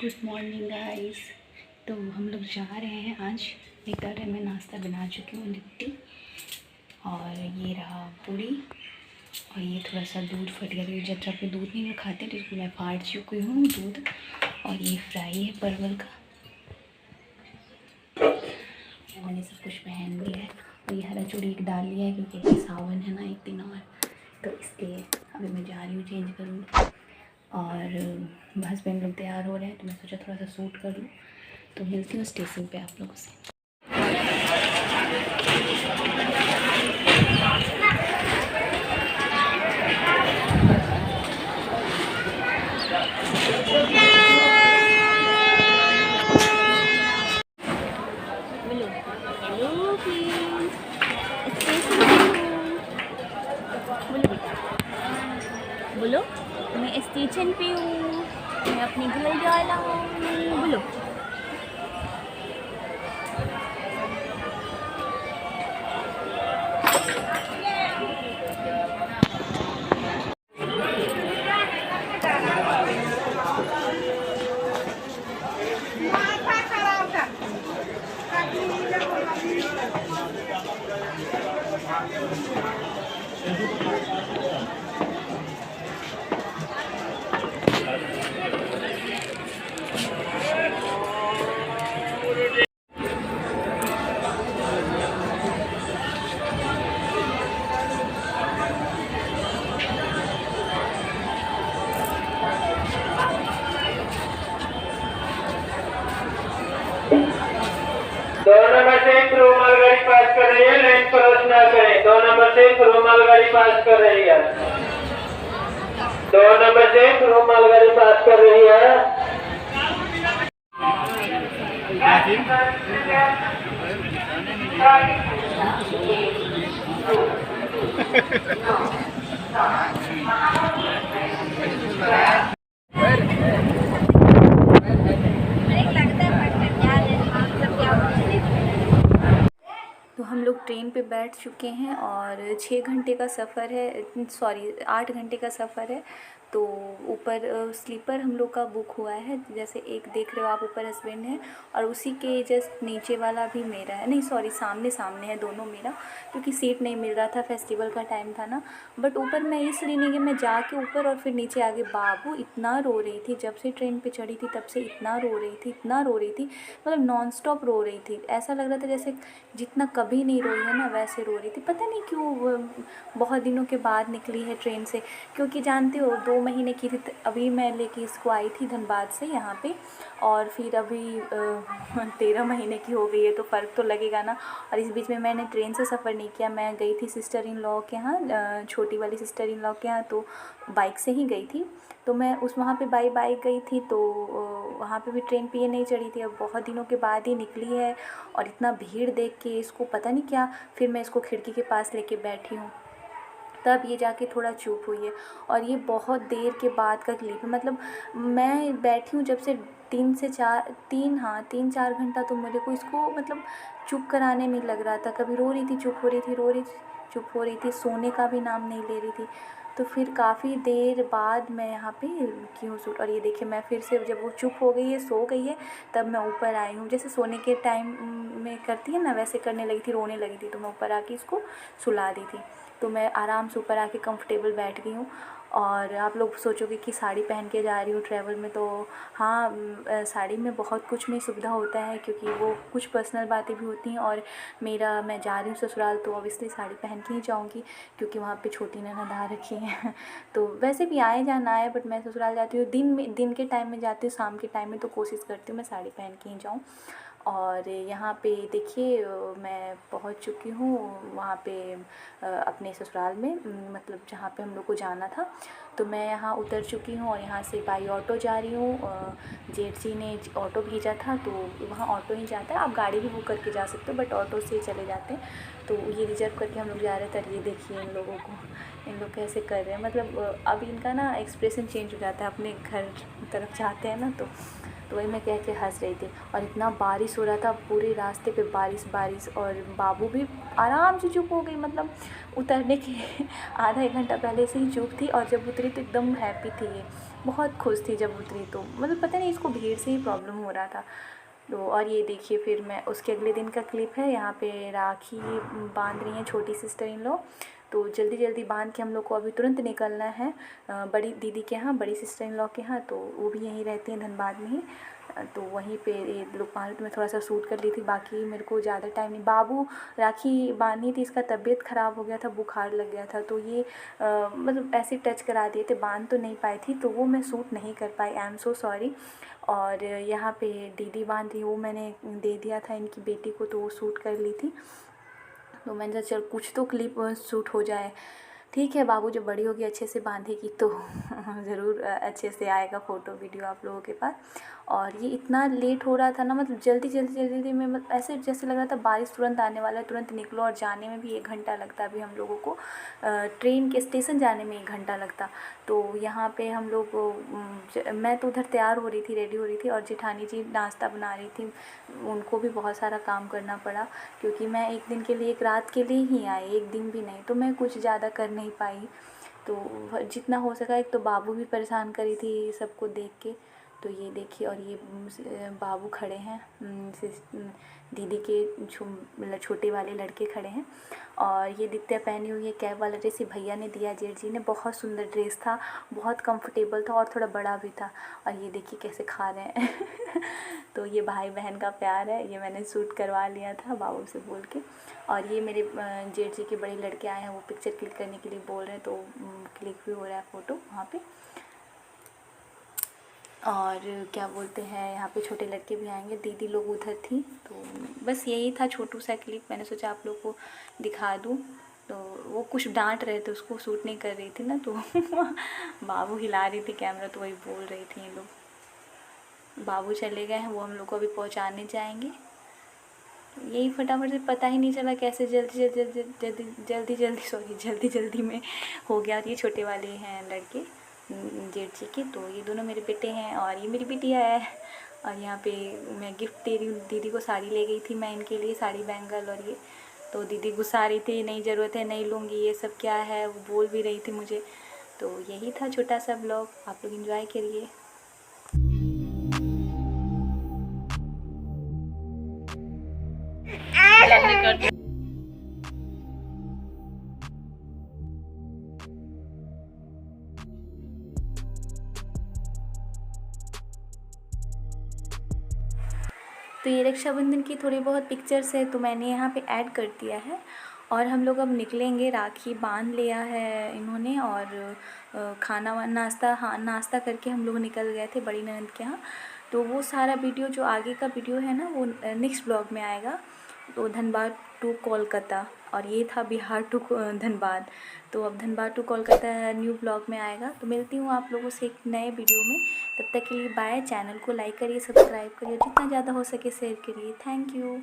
Good morning guys. तो हम लोग जा रहे हैं आज। इधर मैं नाश्ता बना चुकी हूँ, लिट्टी और ये रहा पूरी और ये थोड़ा सा दूध फट गया था। जब तक दूध नहीं खाते तो इसको मैं फाड़ चुकी हूँ दूध। और ये फ्राई है परवल का। मैंने सब कुछ पहन लिया है और ये हरा चूड़ी एक डाल लिया है क्योंकि सावन है ना एक दिन और, तो इसलिए अभी मैं जा रही हूँ चेंज करूँगी। और हस्बैंड लोग तैयार हो रहे हैं तो मैं सोचा थोड़ा सा सूट कर लूँ। तो मिलती हूँ स्टेशन पे आप लोगों से। बोलो मैं स्टेशन पे हूँ, मैं अपने घर जा रहा हूँ। बोलो दो नंबर से एक मालगाड़ी पास कर रही है, लाइन क्रॉस ना करें। 2 नंबर से एक मालगाड़ी पास कर रही है। 2 नंबर से एक मालगाड़ी पास कर रही है। तो हम लोग ट्रेन पे बैठ चुके हैं और 6 घंटे का सफ़र है, सॉरी 8 घंटे का सफ़र है। तो ऊपर स्लीपर हम लोग का बुक हुआ है, जैसे एक देख रहे हो आप ऊपर हस्बैंड है और उसी के जस्ट नीचे वाला भी मेरा है, नहीं सॉरी सामने सामने है दोनों मेरा, क्योंकि सीट नहीं मिल रहा था, फेस्टिवल का टाइम था ना। बट ऊपर मैं इसलिए नहीं कि मैं जाके ऊपर और फिर नीचे आगे। बाबू इतना रो रही थी जब से ट्रेन पे चढ़ी थी, तब से इतना रो रही थी, इतना रो रही थी, मतलब नॉन स्टॉप रो रही थी। ऐसा लग रहा था जैसे जितना कभी नहीं रोई है ना वैसे रो रही थी। पता नहीं क्यों बहुत दिनों के बाद निकली है ट्रेन से, क्योंकि जानते हो 2 महीने की थी अभी मैं लेके इसको आई थी धनबाद से यहाँ पे, और फिर अभी 13 महीने की हो गई है, तो फ़र्क तो लगेगा ना। और इस बीच में मैंने ट्रेन से सफ़र नहीं किया, मैं गई थी सिस्टर इन लॉ के यहाँ, छोटी वाली सिस्टर इन लॉ के यहाँ, तो बाइक से ही गई थी। तो मैं उस वहाँ पे बाइक गई थी, तो वहाँ पे भी ट्रेन पे ये नहीं चढ़ी थी। अब बहुत दिनों के बाद ही निकली है और इतना भीड़ देख के इसको पता नहीं क्या, फिर मैं इसको खिड़की के पास लेके बैठी हूँ, तब ये जाके थोड़ा चुप हुई है। और ये बहुत देर के बाद का क्लिप है, मतलब मैं बैठी हूँ जब से 3 4 घंटा, तो मेरे को इसको मतलब चुप कराने में लग रहा था। कभी रो रही थी, चुप हो रही थी, रो रही थी, चुप हो रही थी, सोने का भी नाम नहीं ले रही थी। तो फिर काफ़ी देर बाद मैं यहाँ पे की हूँ शूट। और ये देखिए मैं फिर से, जब वो चुप हो गई है, सो गई है, तब मैं ऊपर आई हूँ। जैसे सोने के टाइम में करती है ना, वैसे करने लगी थी, रोने लगी थी, तो मैं ऊपर आके इसको सुला दी थी। तो मैं आराम से ऊपर आके कंफर्टेबल बैठ गई हूँ। और आप लोग सोचोगे कि साड़ी पहन के जा रही हूँ ट्रैवल में, तो हाँ, साड़ी में बहुत कुछ में सुविधा होता है, क्योंकि वो कुछ पर्सनल बातें भी होती हैं। और मैं जा रही हूँ ससुराल, तो ऑब्वियसली साड़ी पहन के ही जाऊँगी, क्योंकि वहाँ पे छोटी ननद आ रखी हैं तो वैसे भी आए जाना है, बट मैं ससुराल जाती हूँ दिन के टाइम में जाती हूँ, शाम के टाइम में तो कोशिश करती हूँ मैं साड़ी पहन के ही जाऊँ। और यहाँ पे देखिए मैं पहुँच चुकी हूँ वहाँ पे अपने ससुराल में, मतलब जहाँ पे हम लोग को जाना था। तो मैं यहाँ उतर चुकी हूँ और यहाँ से बाई ऑटो जा रही हूँ। जेठ जी ने ऑटो भेजा था, तो वहाँ ऑटो ही जाता है, आप गाड़ी भी बुक करके जा सकते हो, बट ऑटो से चले जाते हैं। तो ये रिजर्व करके हम लोग जा रहे थे। ये देखिए इन लोगों को, इन लोग कैसे कर रहे हैं, मतलब अब इनका ना एक्सप्रेशन चेंज हो जाता है, अपने घर तरफ जाते हैं ना, तो वही मैं कह के हंस रही थी। और इतना बारिश हो रहा था, पूरे रास्ते पे बारिश, और बाबू भी आराम से चुप हो गई, मतलब उतरने के आधा 1 घंटा पहले से ही चुप थी, और जब उतरी तो एकदम हैप्पी थी ये। बहुत खुश थी जब उतरी। तो मतलब पता नहीं इसको भीड़ से ही प्रॉब्लम हो रहा था। तो और ये देखिए फिर मैं उसके अगले दिन का क्लिप है। यहाँ पे राखी बांध रही हैं छोटी सिस्टर इन लोग। तो जल्दी जल्दी बांध के हम लोग को अभी तुरंत निकलना है बड़ी दीदी के यहाँ, बड़ी सिस्टर इन लॉ के यहाँ। तो वो भी यहीं रहती हैं धनबाद में ही। तो वहीं पे ये लोग बांध तो मैं थोड़ा सा शूट कर ली थी, बाकी मेरे को ज़्यादा टाइम नहीं। बाबू राखी बांधी थी, इसका तबीयत ख़राब हो गया था, बुखार लग गया था। तो ये मतलब ऐसे टच करा दिए थे, बांध तो नहीं पाई थी, तो वो मैं शूट नहीं कर पाई। I am so sorry. और यहाँ पे दीदी बांध थी, वो मैंने दे दिया था इनकी बेटी को, तो वो शूट कर ली थी। तो मैंने सोचा चल कुछ तो क्लिप शूट हो जाए। ठीक है, बाबू जब बड़ी होगी अच्छे से बांधेगी तो ज़रूर अच्छे से आएगा फ़ोटो वीडियो आप लोगों के पास। और ये इतना लेट हो रहा था ना, मतलब जल्दी में, मतलब ऐसे जैसे लग रहा था बारिश तुरंत आने वाला है, तुरंत निकलो। और जाने में भी 1 घंटा लगता अभी हम लोगों को, ट्रेन के स्टेशन जाने में 1 घंटा लगता। तो यहाँ पे हम लोग मैं तो उधर तैयार हो रही थी, रेडी हो रही थी, और जेठानी जी नाश्ता बना रही थी। उनको भी बहुत सारा काम करना पड़ा, क्योंकि मैं 1 दिन के लिए, 1 रात के लिए ही आई, 1 दिन भी नहीं। तो मैं कुछ ज़्यादा कर नहीं पाई। तो जितना हो सका, एक तो बाबू भी परेशान करी थी सबको देख के। तो ये देखिए, और ये बाबू खड़े हैं, दीदी के मतलब छोटे वाले लड़के खड़े हैं। और ये दित्या पहनी हुई है कैब वाला ड्रेस, ये भैया ने दिया, जेठ जी ने। बहुत सुंदर ड्रेस था, बहुत कंफर्टेबल था, और थोड़ा बड़ा भी था। और ये देखिए कैसे खा रहे हैं तो ये भाई बहन का प्यार है, ये मैंने शूट करवा लिया था बाबू से बोल के। और ये मेरे जेठ जी के बड़े लड़के आए हैं, वो पिक्चर क्लिक करने के लिए बोल रहे हैं, तो क्लिक भी हो रहा है फ़ोटो वहाँ पे। और क्या बोलते हैं, यहाँ पे छोटे लड़के भी आएंगे, दीदी लोग उधर थी। तो बस यही था छोटू सा क्लिप, मैंने सोचा आप लोग को दिखा दूँ। तो वो कुछ डांट रहे थे, उसको शूट नहीं कर रही थी ना, तो बाबू हिला रही थी कैमरा, तो वही बोल रही थी ये लोग। बाबू चले गए हैं, वो हम लोग को अभी पहुँचाने जाएंगे। यही फटाफट से, पता ही नहीं चला कैसे जल्दी जल्दी में हो गया। और ये छोटे वाले हैं लड़के जेठ जी के, तो ये दोनों मेरे बेटे हैं, और ये मेरी बिटिया है। और यहाँ पे मैं गिफ्ट दे रही हूँ दीदी को, साड़ी ले गई थी मैं इनके लिए, साड़ी बैंगल। और ये तो दीदी गुस्सा रही थी, नहीं ज़रूरत है, नहीं लूँगी, ये सब क्या है, वो बोल भी रही थी मुझे। तो यही था छोटा सा ब्लॉग, आप लोग इन्जॉय करिए। तो ये रक्षाबंधन की थोड़ी बहुत पिक्चर्स है, तो मैंने यहाँ पे ऐड कर दिया है। और हम लोग अब निकलेंगे, राखी बांध लिया है इन्होंने। और खाना नाश्ता, हाँ नाश्ता करके हम लोग निकल गए थे बड़ी ननद के यहाँ। तो वो सारा वीडियो, जो आगे का वीडियो है ना, वो नेक्स्ट ब्लॉग में आएगा। तो धनबाद टू कोलकाता, और ये था बिहार टू धनबाद। तो अब Dhanbad to Kolkata new block में आएगा। तो मिलती हूँ आप लोगों से एक नए वीडियो में, तब तक के लिए बाय। चैनल को लाइक करिए, सब्सक्राइब करिए, जितना ज़्यादा हो सके शेयर करिए। Thank you.